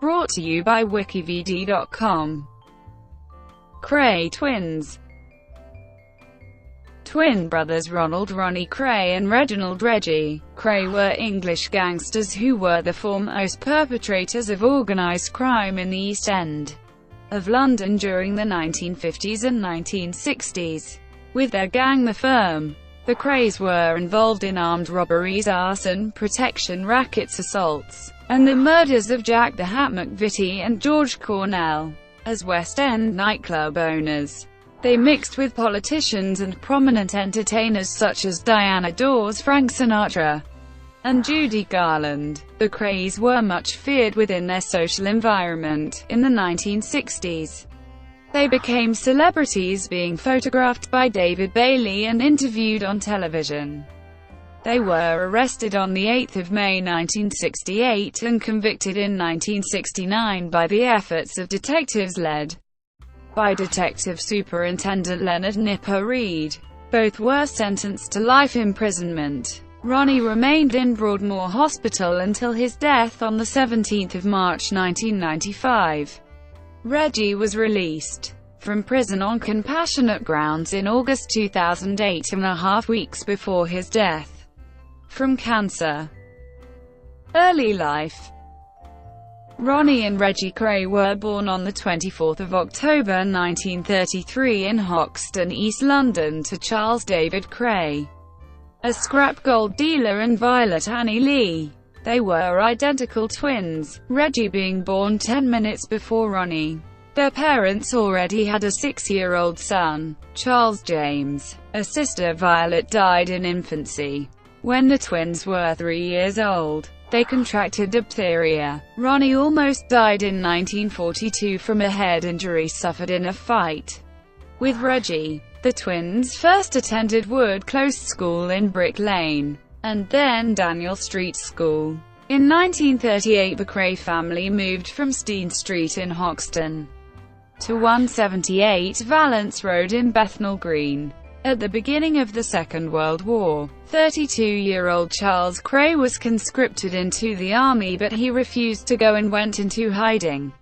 Brought to you by WikiVidi.com. Kray twins. Twin brothers Ronald Ronnie Kray and Reginald Reggie Kray were English gangsters who were the foremost perpetrators of organised crime in the East End of London during the 1950s and 1960s. With their gang The Firm, the Krays were involved in armed robberies, arson, protection rackets, assaults, and the murders of Jack the Hat McVitie and George Cornell. As West End nightclub owners, they mixed with politicians and prominent entertainers such as Diana Dors, Frank Sinatra, and Judy Garland. The Krays were much feared within their social environment. In the 1960s, they became celebrities, being photographed by David Bailey and interviewed on television. They were arrested on 8 May 1968 and convicted in 1969 by the efforts of detectives led by Detective Superintendent Leonard "Nipper" Reed. Both were sentenced to life imprisonment. Ronnie remained in Broadmoor Hospital until his death on 17 March 1995. Reggie was released from prison on compassionate grounds in August 2008, 8.5 weeks before his death from cancer. Early life. Ronnie and Reggie Kray were born on 24 October 1933 in Hoxton, East London, to Charles David Kray, a scrap gold dealer, and Violet Annie Lee. They were identical twins, Reggie being born 10 minutes before Ronnie. Their parents already had a 6-year-old son, Charles James. A sister, Violet, died in infancy. When the twins were 3 years old, they contracted diphtheria. Ronnie almost died in 1942 from a head injury suffered in a fight with Reggie. The twins first attended Wood Close School in Brick Lane, and then Daniel Street School. In 1938, the Kray family moved from Steen Street in Hoxton to 178 Valence Road in Bethnal Green. At the beginning of the Second World War, 32-year-old Charles Kray was conscripted into the army, but he refused to go and went into hiding.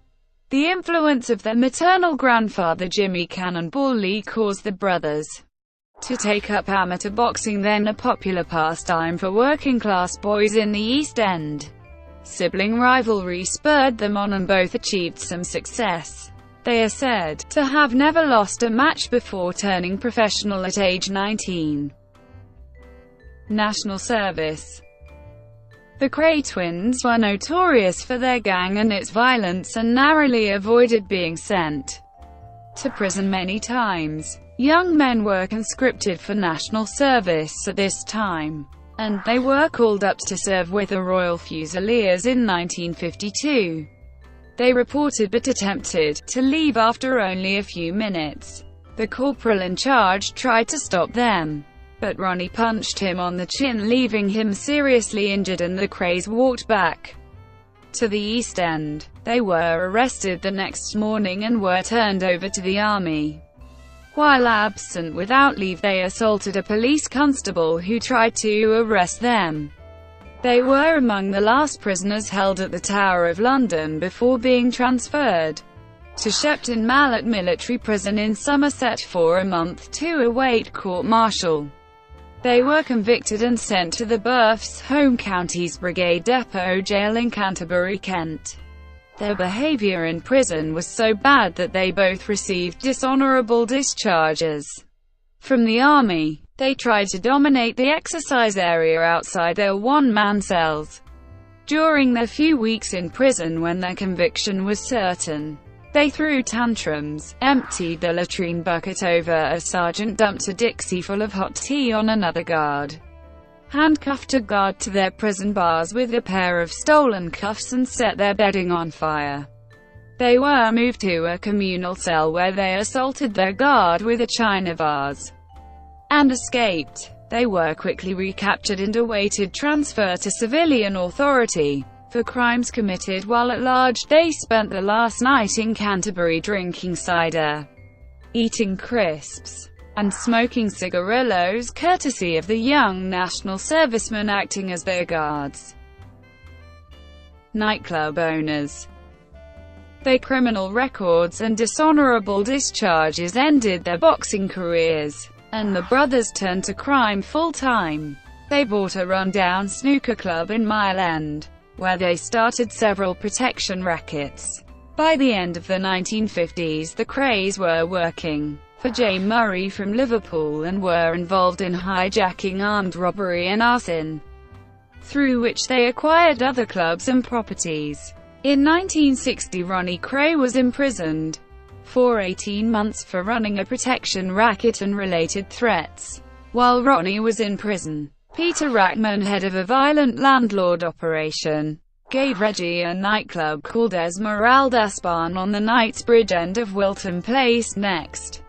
The influence of their maternal grandfather Jimmy Cannonball Lee caused the brothers to take up amateur boxing, then a popular pastime for working-class boys in the East End. Sibling rivalry spurred them on, and both achieved some success. They are said to have never lost a match before turning professional at age 19. National service. The Kray twins were notorious for their gang and its violence, and narrowly avoided being sent to prison many times. Young men were conscripted for national service at this time, and they were called up to serve with the Royal Fusiliers in 1952. They reported but attempted to leave after only a few minutes. The corporal in charge tried to stop them, but Ronnie punched him on the chin, leaving him seriously injured, and the Krays walked back to the East End. They were arrested the next morning and were turned over to the army. While absent without leave, they assaulted a police constable who tried to arrest them. They were among the last prisoners held at the Tower of London before being transferred to Shepton Mallet Military Prison in Somerset for a month to await court-martial. They were convicted and sent to the Berths Home Counties Brigade Depot Jail in Canterbury, Kent. Their behaviour in prison was so bad that they both received dishonourable discharges from the army. They tried to dominate the exercise area outside their one-man cells. During their few weeks in prison, when their conviction was certain, they threw tantrums, emptied the latrine bucket over a sergeant, dumped a Dixie full of hot tea on another guard, handcuffed a guard to their prison bars with a pair of stolen cuffs, and set their bedding on fire. They were moved to a communal cell where they assaulted their guard with a china vase and escaped. They were quickly recaptured and awaited transfer to civilian authority. For crimes committed while at large, they spent the last night in Canterbury drinking cider, eating crisps, and smoking cigarillos, courtesy of the young national servicemen acting as their guards. Nightclub owners. Their criminal records and dishonorable discharges ended their boxing careers, and the brothers turned to crime full-time. They bought a run-down snooker club in Mile End, where they started several protection rackets. By the end of the 1950s, the Krays were working for J. Murray from Liverpool and were involved in hijacking, armed robbery and arson, through which they acquired other clubs and properties. In 1960, Ronnie Kray was imprisoned for 18 months for running a protection racket and related threats. While Ronnie was in prison, Peter Rackman, head of a violent landlord operation, gave Reggie a nightclub called Esmeralda's Barn on the Knightsbridge end of Wilton Place next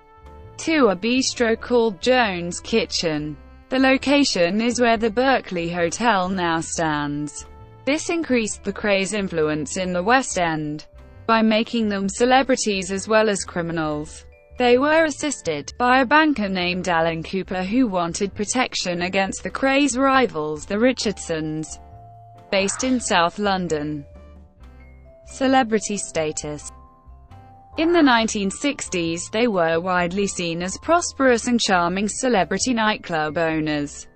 to a bistro called Jones Kitchen. The location is where the Berkeley Hotel now stands. This increased the Krays' influence in the West End by making them celebrities as well as criminals. They were assisted by a banker named Alan Cooper who wanted protection against the Krays' rivals, the Richardsons, based in South London. Celebrity status. In the 1960s, they were widely seen as prosperous and charming celebrity nightclub owners,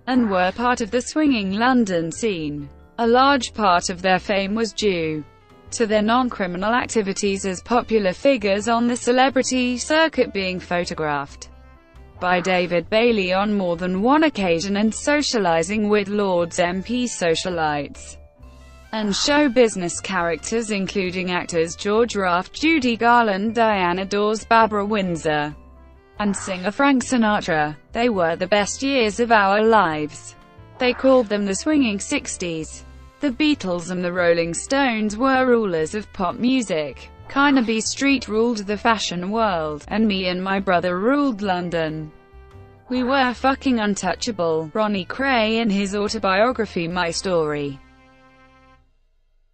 and were part of the swinging London scene. A large part of their fame was due to their non-criminal activities as popular figures on the celebrity circuit, being photographed by David Bailey on more than one occasion and socializing with Lords, MPs, socialites, and show business characters including actors George Raft, Judy Garland, Diana Dors, Barbara Windsor, and singer Frank Sinatra. They were the best years of our lives. They called them the swinging 60s. The Beatles and the Rolling Stones were rulers of pop music. Carnaby Street ruled the fashion world, and me and my brother ruled London. We were fucking untouchable. Ronnie Kray in his autobiography My Story.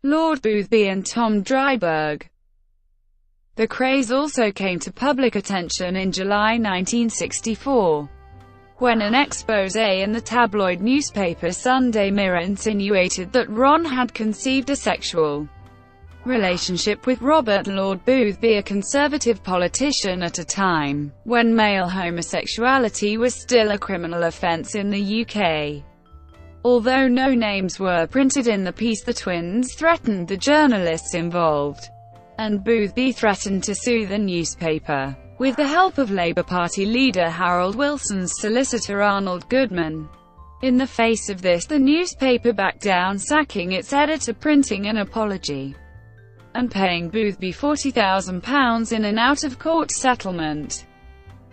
Lord Boothby and Tom Dryburgh. The Krays also came to public attention in July 1964, when an exposé in the tabloid newspaper Sunday Mirror insinuated that Ron had conceived a sexual relationship with Robert Lord Boothby, a Conservative politician at a time when male homosexuality was still a criminal offence in the UK. Although no names were printed in the piece, the twins threatened the journalists involved, and Boothby threatened to sue the newspaper, with the help of Labour Party leader Harold Wilson's solicitor Arnold Goodman. In the face of this, the newspaper backed down, sacking its editor, printing an apology, and paying Boothby £40,000 in an out-of-court settlement.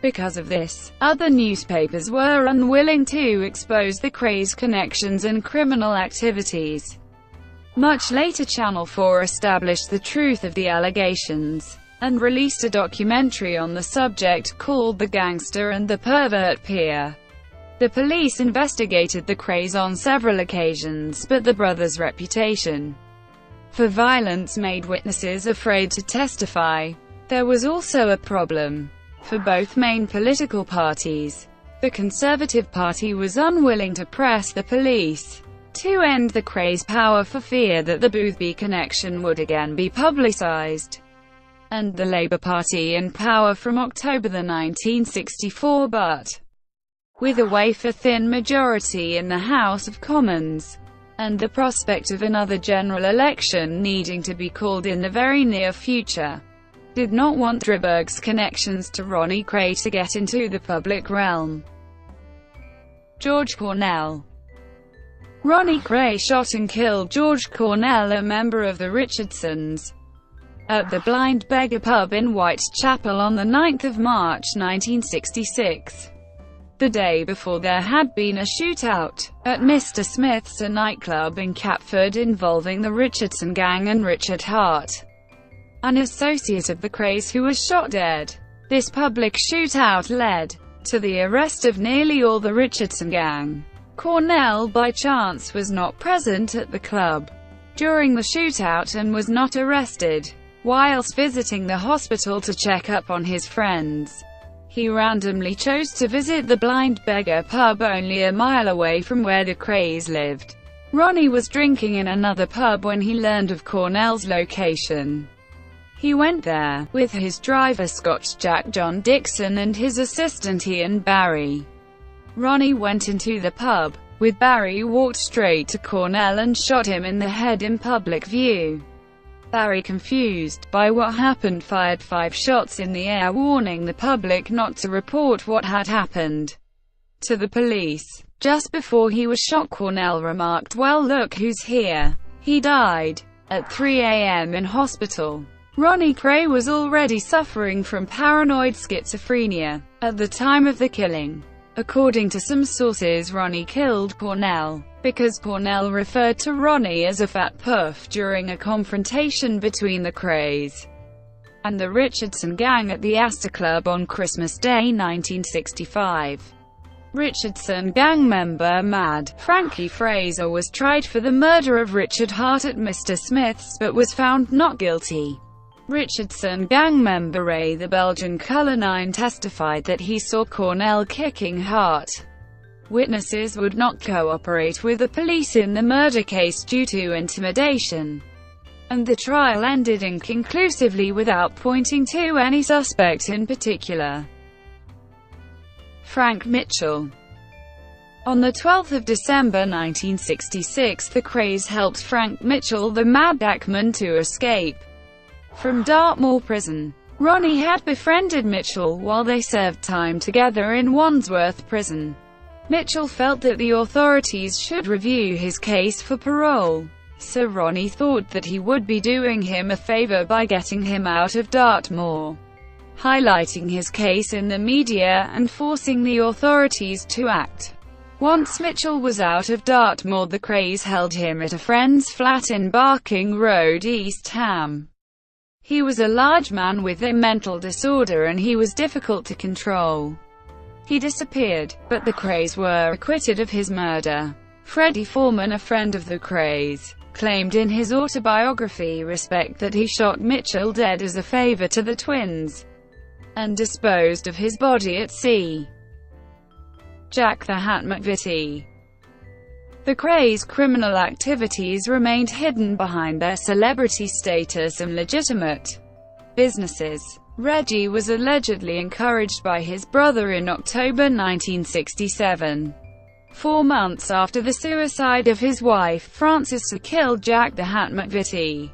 Because of this, other newspapers were unwilling to expose the Krays' connections and criminal activities. Much later, Channel 4 established the truth of the allegations, and released a documentary on the subject called The Gangster and the Pervert Peer. The police investigated the Krays on several occasions, but the brothers' reputation for violence made witnesses afraid to testify. There was also a problem for both main political parties. The Conservative Party was unwilling to press the police to end the Krays' power for fear that the Boothby connection would again be publicized, and the Labour Party in power from October 1964, but with a wafer-thin majority in the House of Commons, and the prospect of another general election needing to be called in the very near future, did not want Dryburgh's connections to Ronnie Kray to get into the public realm. George Cornell. Ronnie Kray shot and killed George Cornell, a member of the Richardsons, at the Blind Beggar pub in Whitechapel on 9 March 1966. The day before, there had been a shootout at Mr. Smith's, a nightclub in Catford, involving the Richardson gang and Richard Hart, an associate of the Krays, who was shot dead. This public shootout led to the arrest of nearly all the Richardson gang. Cornell, by chance, was not present at the club during the shootout and was not arrested. Whilst visiting the hospital to check up on his friends, he randomly chose to visit the Blind Beggar pub only a mile away from where the Krays lived. Ronnie was drinking in another pub when he learned of Cornell's location. He went there, with his driver Scotch Jack John Dixon and his assistant Ian Barry. Ronnie went into the pub, with Barry walked straight to Cornell and shot him in the head in public view. Barry, confused by what happened, fired 5 shots in the air, warning the public not to report what had happened to the police. Just before he was shot, Cornell remarked, "Well, look who's here." He died at 3 a.m. in hospital. Ronnie Kray was already suffering from paranoid schizophrenia at the time of the killing. According to some sources, Ronnie killed Cornell because Cornell referred to Ronnie as a fat puff during a confrontation between the Krays and the Richardson gang at the Astor Club on Christmas Day 1965. Richardson gang member Mad Frankie Fraser was tried for the murder of Richard Hart at Mr. Smith's, but was found not guilty. Richardson gang member Ray the Belgian Color 9 testified that he saw Cornell kicking Hart. Witnesses would not cooperate with the police in the murder case due to intimidation, and the trial ended inconclusively without pointing to any suspect in particular. Frank Mitchell. On the 12th of December 1966, the Krays helped Frank Mitchell, the Mad Hackman, to escape from Dartmoor prison. Ronnie had befriended Mitchell while they served time together in Wandsworth prison. Mitchell felt that the authorities should review his case for parole, so Ronnie thought that he would be doing him a favor by getting him out of Dartmoor, highlighting his case in the media and forcing the authorities to act. Once Mitchell was out of Dartmoor, the Krays held him at a friend's flat in Barking Road, East Ham. He was a large man with a mental disorder and he was difficult to control. He disappeared, but the Krays were acquitted of his murder. Freddie Foreman, a friend of the Krays, claimed in his autobiography Respect that he shot Mitchell dead as a favor to the twins and disposed of his body at sea. Jack the Hat McVitie. The Krays' criminal activities remained hidden behind their celebrity status and legitimate businesses. Reggie was allegedly encouraged by his brother in October 1967, 4 months after the suicide of his wife Frances, to kill Jack the Hat McVitie,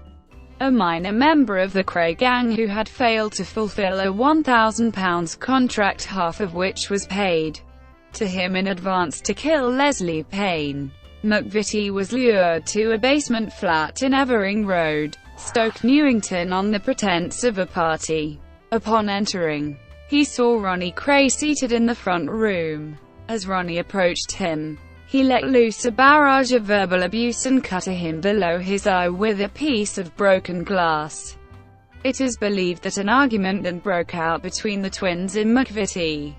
a minor member of the Kray gang who had failed to fulfill a £1,000 contract, half of which was paid to him in advance to kill Leslie Payne. McVitie was lured to a basement flat in Evering Road, Stoke Newington, on the pretense of a party. Upon entering, he saw Ronnie Kray seated in the front room. As Ronnie approached him, he let loose a barrage of verbal abuse and cut him below his eye with a piece of broken glass. It is believed that an argument then broke out between the twins and McVitie.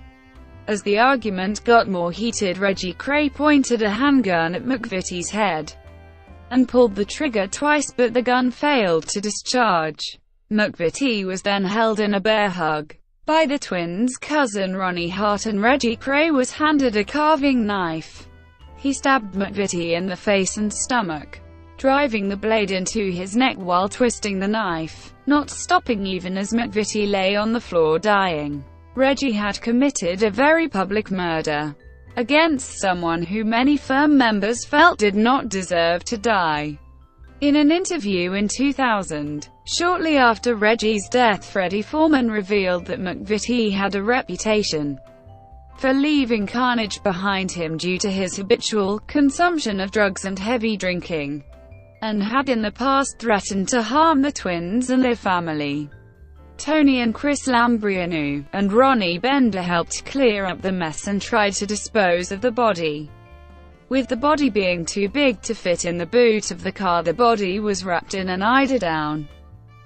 As the argument got more heated, Reggie Kray pointed a handgun at McVitie's head and pulled the trigger twice, but the gun failed to discharge. McVitie was then held in a bear hug by the twins' cousin Ronnie Hart, and Reggie Kray was handed a carving knife. He stabbed McVitie in the face and stomach, driving the blade into his neck while twisting the knife, not stopping even as McVitie lay on the floor dying. Reggie had committed a very public murder against someone who many firm members felt did not deserve to die. In an interview in 2000, shortly after Reggie's death, Freddie Foreman revealed that McVitie had a reputation for leaving carnage behind him due to his habitual consumption of drugs and heavy drinking, and had in the past threatened to harm the twins and their family. Tony and Chris Lambrianou and Ronnie Bender helped clear up the mess and tried to dispose of the body. With the body being too big to fit in the boot of the car, the body was wrapped in an eiderdown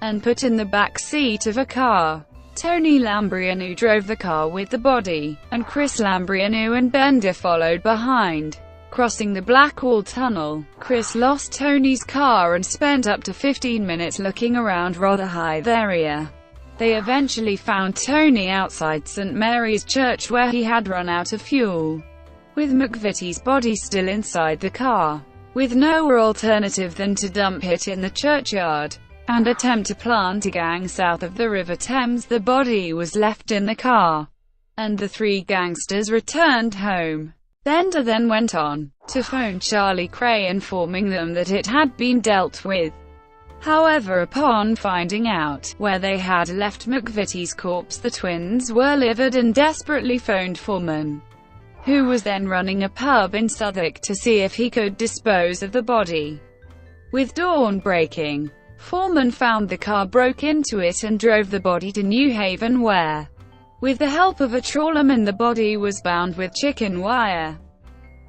and put in the back seat of a car. Tony Lambrianou drove the car with the body, and Chris Lambrianou and Bender followed behind. Crossing the Blackwall Tunnel, Chris lost Tony's car and spent up to 15 minutes looking around Rotherhithe area. They eventually found Tony outside St. Mary's Church, where he had run out of fuel, with McVitie's body still inside the car. With no alternative than to dump it in the churchyard, and attempt to plant a gang south of the River Thames. The body was left in the car, and the three gangsters returned home. Bender then went on to phone Charlie Kray, informing them that it had been dealt with. However, upon finding out where they had left McVitie's corpse, the twins were livid and desperately phoned Foreman, who was then running a pub in Southwark, to see if he could dispose of the body. With dawn breaking, Foreman found the car, broke into it, and drove the body to New Haven, where, with the help of a trawlerman, the body was bound with chicken wire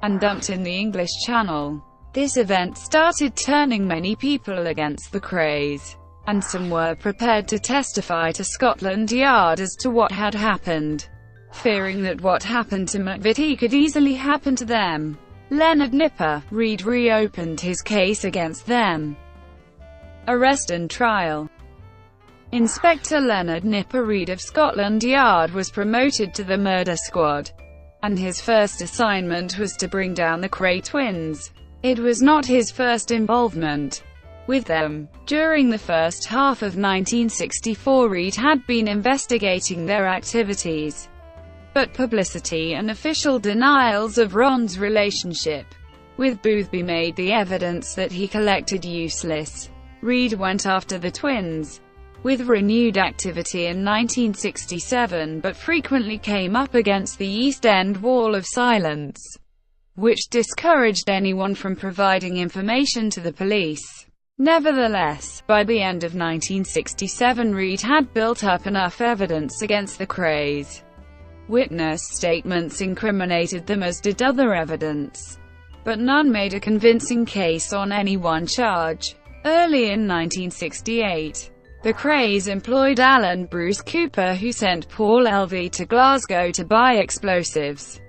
and dumped in the English Channel. This event started turning many people against the Krays, and some were prepared to testify to Scotland Yard as to what had happened, fearing that what happened to McVitie could easily happen to them. Leonard Nipper Reid reopened his case against them. Arrest and trial. Inspector Leonard Nipper Reid of Scotland Yard was promoted to the murder squad, and his first assignment was to bring down the Kray twins. It was not his first involvement with them. During the first half of 1964, Reid had been investigating their activities, but publicity and official denials of Ron's relationship with Boothby made the evidence that he collected useless. Reid went after the twins with renewed activity in 1967, but frequently came up against the East End wall of silence, which discouraged anyone from providing information to the police. Nevertheless, by the end of 1967, Reid had built up enough evidence against the Krays. Witness statements incriminated them, as did other evidence, but none made a convincing case on any one charge. Early in 1968, the Krays employed Alan Bruce Cooper, who sent Paul Lv to Glasgow to buy explosives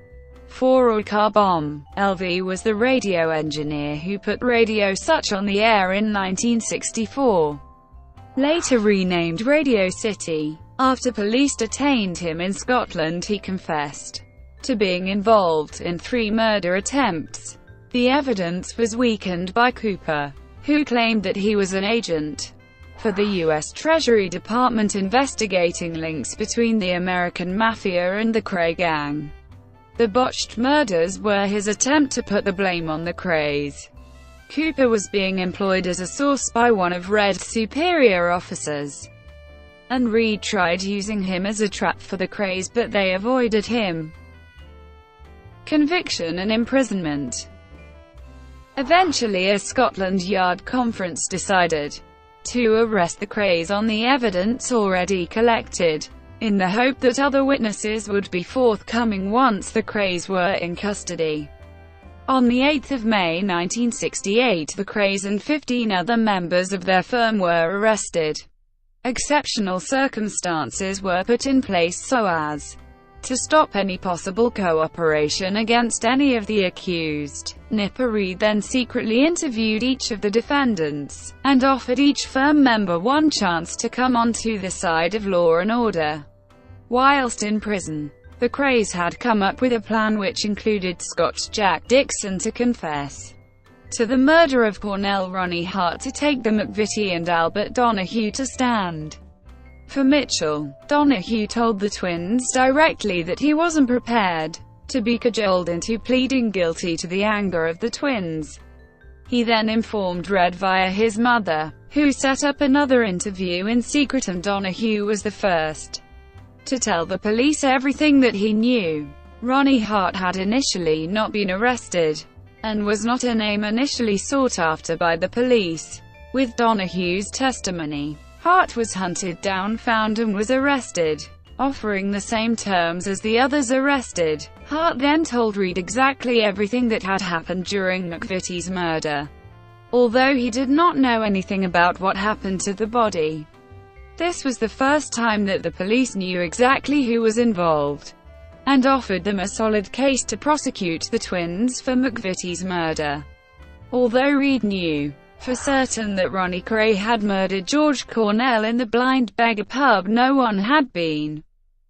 for a car bomb. Lv was the radio engineer who put Radio Such on the air in 1964, later renamed Radio City. After police detained him in Scotland, he confessed to being involved in 3 murder attempts. The evidence was weakened by Cooper, who claimed that he was an agent for the U.S. Treasury Department investigating links between the American Mafia and the Kray gang. The botched murders were his attempt to put the blame on the Krays. Cooper was being employed as a source by one of Red's superior officers, and Reid tried using him as a trap for the Krays, but they avoided him. Conviction and imprisonment. Eventually, a Scotland Yard conference decided to arrest the Krays on the evidence already collected, in the hope that other witnesses would be forthcoming once the Krays were in custody. On the 8th of May 1968, the Krays and 15 other members of their firm were arrested. Exceptional circumstances were put in place so as to stop any possible cooperation against any of the accused. Nipper Reid then secretly interviewed each of the defendants, and offered each firm member one chance to come onto the side of law and order. Whilst in prison, the Krays had come up with a plan which included Scotch Jack Dixon to confess to the murder of Cornell, Ronnie Hart to take the McVitie, and Albert Donahue to stand for Mitchell. Donahue told the twins directly that he wasn't prepared to be cajoled into pleading guilty to the anger of the twins. He then informed Red via his mother, who set up another interview in secret, and Donahue was the first to tell the police everything that he knew. Ronnie Hart had initially not been arrested, and was not a name initially sought after by the police. With Donahue's testimony, Hart was hunted down, found, and was arrested, offering the same terms as the others arrested. Hart then told Reid exactly everything that had happened during McVitie's murder, although he did not know anything about what happened to the body. This was the first time that the police knew exactly who was involved, and offered them a solid case to prosecute the twins for McVitie's murder. Although Reid knew for certain that Ronnie Kray had murdered George Cornell in the Blind Beggar pub, no one had been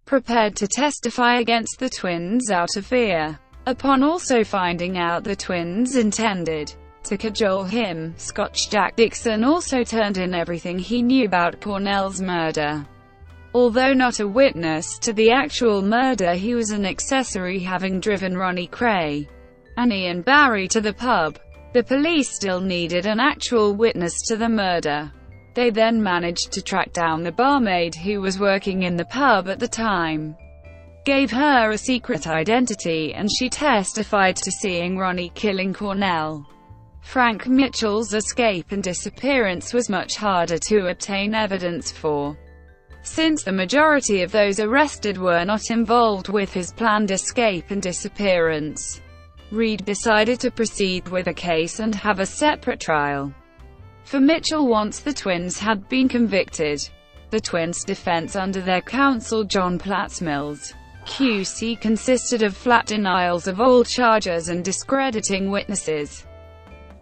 prepared to testify against the twins out of fear. Upon also finding out the twins intended To cajole him, Scotch Jack Dixon also turned in everything he knew about Cornell's murder. Although not a witness to the actual murder, he was an accessory, having driven Ronnie, Kray, Annie and Barry to the pub. The police still needed an actual witness to the murder. They then managed to track down the barmaid who was working in the pub at the time, gave her a secret identity, and she testified to seeing Ronnie killing Cornell. Frank Mitchell's escape and disappearance was much harder to obtain evidence for, since the majority of those arrested were not involved with his planned escape and disappearance. Reed decided to proceed with the case and have a separate trial for Mitchell once the twins had been convicted. The twins' defense under their counsel John Platzmills, QC, consisted of flat denials of all charges and discrediting witnesses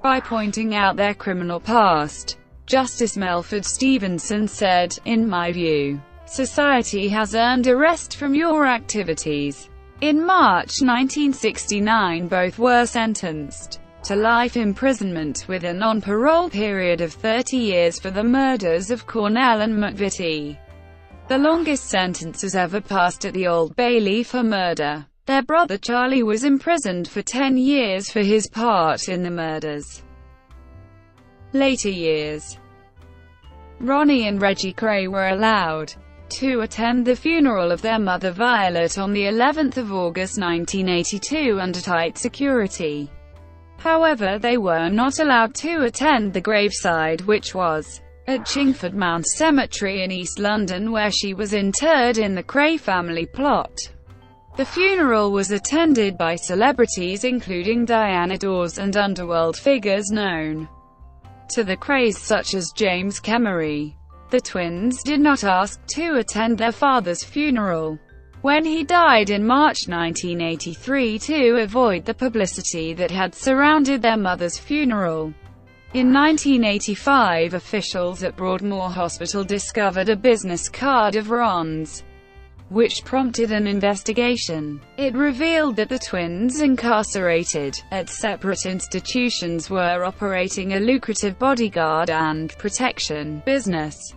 by pointing out their criminal past. Justice Melford Stevenson said, "In my view, society has earned a rest from your activities." In March 1969, both were sentenced to life imprisonment with a non-parole period of 30 years for the murders of Cornell and McVitie, the longest sentences ever passed at the Old Bailey for murder. Their brother Charlie was imprisoned for 10 years for his part in the murders. Later years, Ronnie and Reggie Kray were allowed to attend the funeral of their mother Violet on the 11th of August 1982 under tight security. However, they were not allowed to attend the graveside, which was at Chingford Mount Cemetery in East London, where she was interred in the Kray family plot. The funeral was attended by celebrities including Diana Dors and underworld figures known to the Krays such as James Kemery. The twins did not ask to attend their father's funeral when he died in March 1983 to avoid the publicity that had surrounded their mother's funeral. In 1985, officials at Broadmoor Hospital discovered a business card of Ron's, which prompted an investigation. It revealed that the twins, incarcerated at separate institutions, were operating a lucrative bodyguard and protection business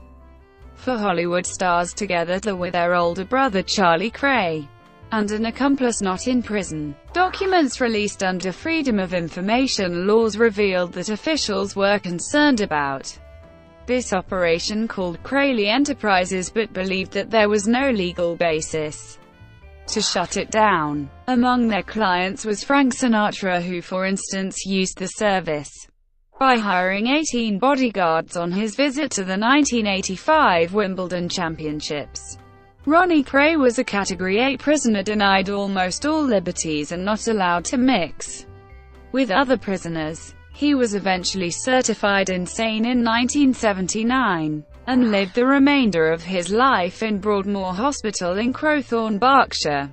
for Hollywood stars together with their older brother Charlie Kray and an accomplice not in prison. Documents released under Freedom of Information laws revealed that officials were concerned about this operation called Kray Enterprises, but believed that there was no legal basis to shut it down. Among their clients was Frank Sinatra, who for instance used the service by hiring 18 bodyguards on his visit to the 1985 Wimbledon Championships. Ronnie Kray was a Category 8 prisoner, denied almost all liberties and not allowed to mix with other prisoners. He was eventually certified insane in 1979, and lived the remainder of his life in Broadmoor Hospital in Crowthorne, Berkshire.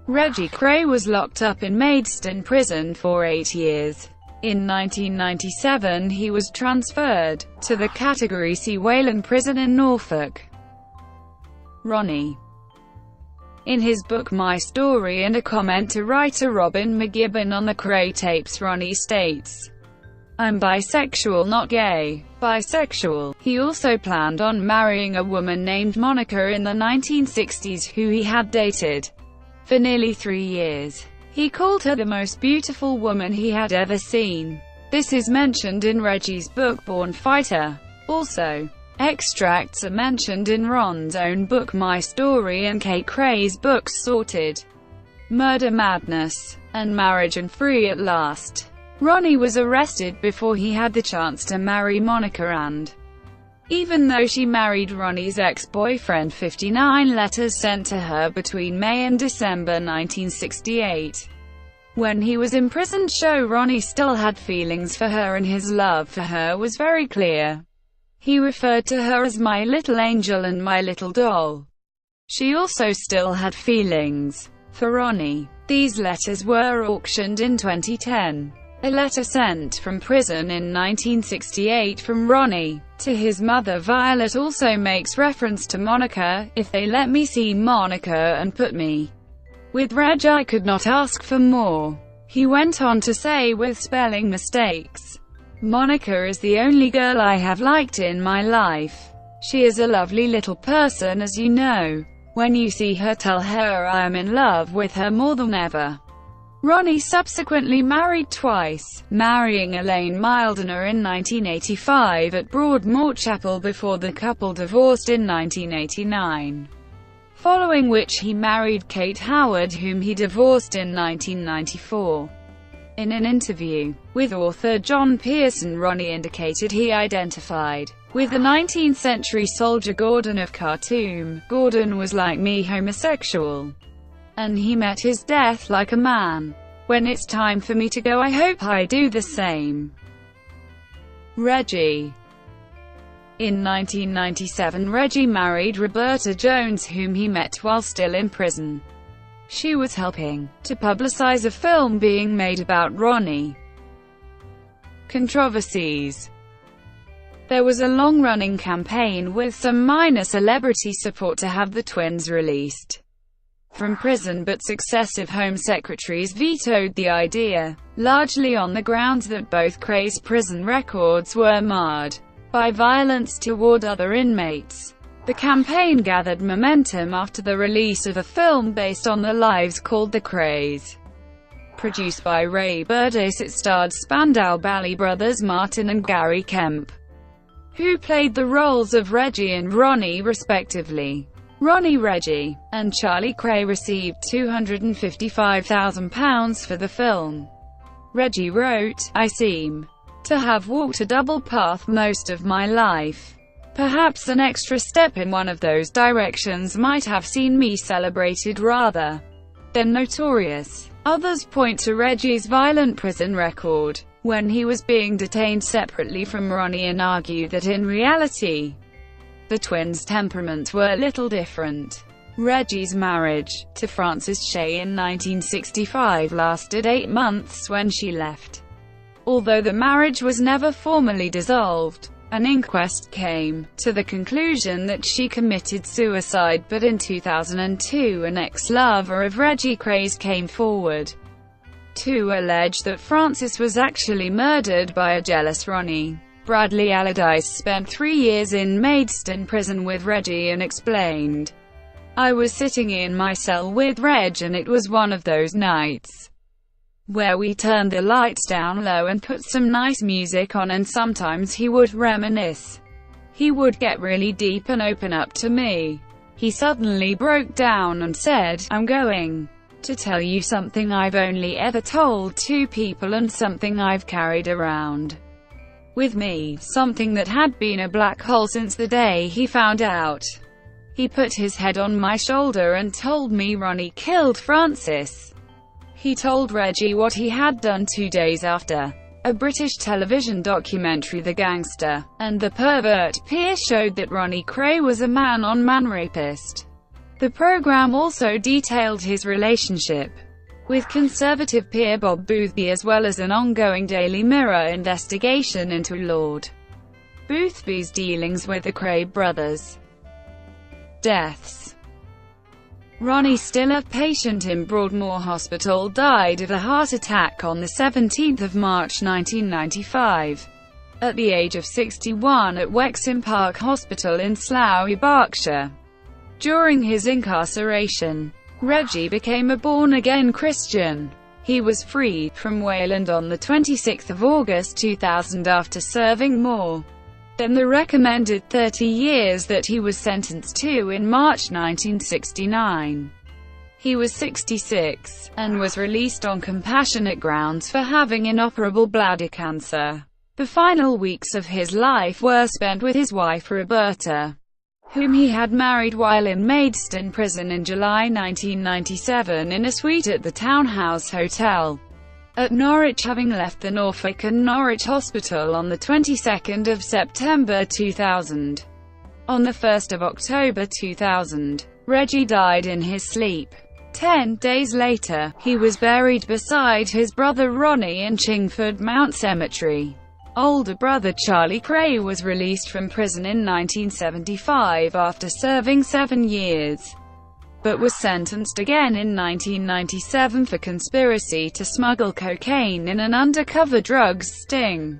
Reggie Kray was locked up in Maidstone Prison for 8 years. In 1997 he was transferred to the Category C Wayland Prison in Norfolk. Ronnie. In his book My Story and a comment to writer Robin McGibbon on the Kray tapes, Ronnie states, "I'm bisexual, not gay." Bisexual. He also planned on marrying a woman named Monica in the 1960s who he had dated for nearly 3 years. He called her the most beautiful woman he had ever seen. This is mentioned in Reggie's book Born Fighter. Also, extracts are mentioned in Ron's own book My Story and Kay Kray's books Sorted, Murder Madness, and Marriage and Free at Last. Ronnie was arrested before he had the chance to marry Monica, and even though she married Ronnie's ex-boyfriend, 59 letters sent to her between May and December 1968, when he was imprisoned, show Ronnie still had feelings for her, and his love for her was very clear. He referred to her as my little angel and my little doll. She also still had feelings for Ronnie. These letters were auctioned in 2010. A letter sent from prison in 1968 from Ronnie to his mother Violet also makes reference to Monica. "If they let me see Monica and put me with Reg, I could not ask for more." He went on to say, with spelling mistakes, Monica is the only girl I have liked in my life. She is a lovely little person, as you know. When you see her, tell her I am in love with her more than ever." Ronnie subsequently married twice, marrying Elaine Mildner in 1985 at Broadmoor Chapel before the couple divorced in 1989. Following which he married Kate Howard, whom he divorced in 1994. In an interview with author John Pearson, Ronnie indicated he identified with the 19th century soldier Gordon of Khartoum. "Gordon was like me, homosexual. And he met his death like a man. When it's time for me to go, I hope I do the same." Reggie. In 1997, Reggie married Roberta Jones, whom he met while still in prison. She was helping to publicize a film being made about Ronnie. Controversies. There was a long-running campaign with some minor celebrity support to have the twins released from prison, but successive Home Secretaries vetoed the idea, largely on the grounds that both Krays' prison records were marred by violence toward other inmates. The campaign gathered momentum after the release of a film based on their lives called The Krays. Produced by Ray Burdiss, it starred Spandau Ballet brothers Martin and Gary Kemp, who played the roles of Reggie and Ronnie respectively. Ronnie, Reggie, and Charlie Kray received £255,000 for the film. Reggie wrote, "I seem to have walked a double path most of my life. Perhaps an extra step in one of those directions might have seen me celebrated rather than notorious." Others point to Reggie's violent prison record when he was being detained separately from Ronnie and argue that in reality, the twins' temperaments were little different. Reggie's marriage to Frances Shea in 1965 lasted 8 months when she left. Although the marriage was never formally dissolved, an inquest came to the conclusion that she committed suicide, but in 2002 an ex-lover of Reggie, Krays, came forward to allege that Frances was actually murdered by a jealous Ronnie. Bradley Allardyce spent 3 years in Maidstone prison with Reggie and explained, "I was sitting in my cell with Reg, and it was one of those nights where we turned the lights down low and put some nice music on, and sometimes he would reminisce. He would get really deep and open up to me. He suddenly broke down and said, 'I'm going to tell you something I've only ever told 2 people and something I've carried around with me, something that had been a black hole since the day he found out.' He put his head on my shoulder and told me Ronnie killed Frances." He told Reggie what he had done 2 days after. A British television documentary, The Gangster and the Pervert Peer, showed that Ronnie Kray was a man-on-man rapist. The program also detailed his relationship with conservative peer Bob Boothby, as well as an ongoing Daily Mirror investigation into Lord Boothby's dealings with the Kray brothers. Deaths. Ronnie, still a patient in Broadmoor Hospital, died of a heart attack on the 17th of March 1995, at the age of 61 at Wexham Park Hospital in Slough, Berkshire. During his incarceration, Reggie became a born-again Christian. He was freed from Wayland on the 26th of August 2000 after serving more than the recommended 30 years that he was sentenced to in March 1969. He was 66, and was released on compassionate grounds for having inoperable bladder cancer. The final weeks of his life were spent with his wife Roberta, whom he had married while in Maidstone prison in July 1997 in a suite at the Townhouse Hotel at Norwich, having left the Norfolk and Norwich Hospital on the 22nd of September 2000. On the 1st of October 2000, Reggie died in his sleep. 10 days later, he was buried beside his brother Ronnie in Chingford Mount Cemetery. Older brother Charlie Kray was released from prison in 1975 after serving 7 years, but was sentenced again in 1997 for conspiracy to smuggle cocaine in an undercover drugs sting.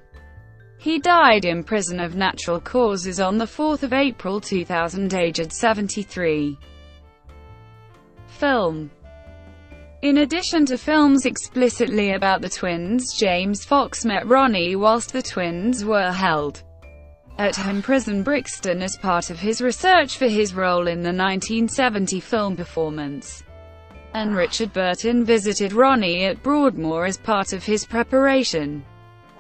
He died in prison of natural causes on 4 April 2000, aged 73. Film. In addition to films explicitly about the twins, James Fox met Ronnie whilst the twins were held at home prison Brixton as part of his research for his role in the 1970 film Performance, and Richard Burton visited Ronnie at Broadmoor as part of his preparation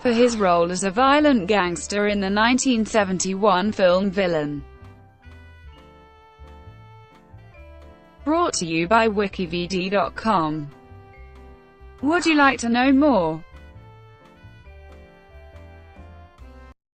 for his role as a violent gangster in the 1971 film Villain. Brought to you by WikiVidi.com. Would you like to know more?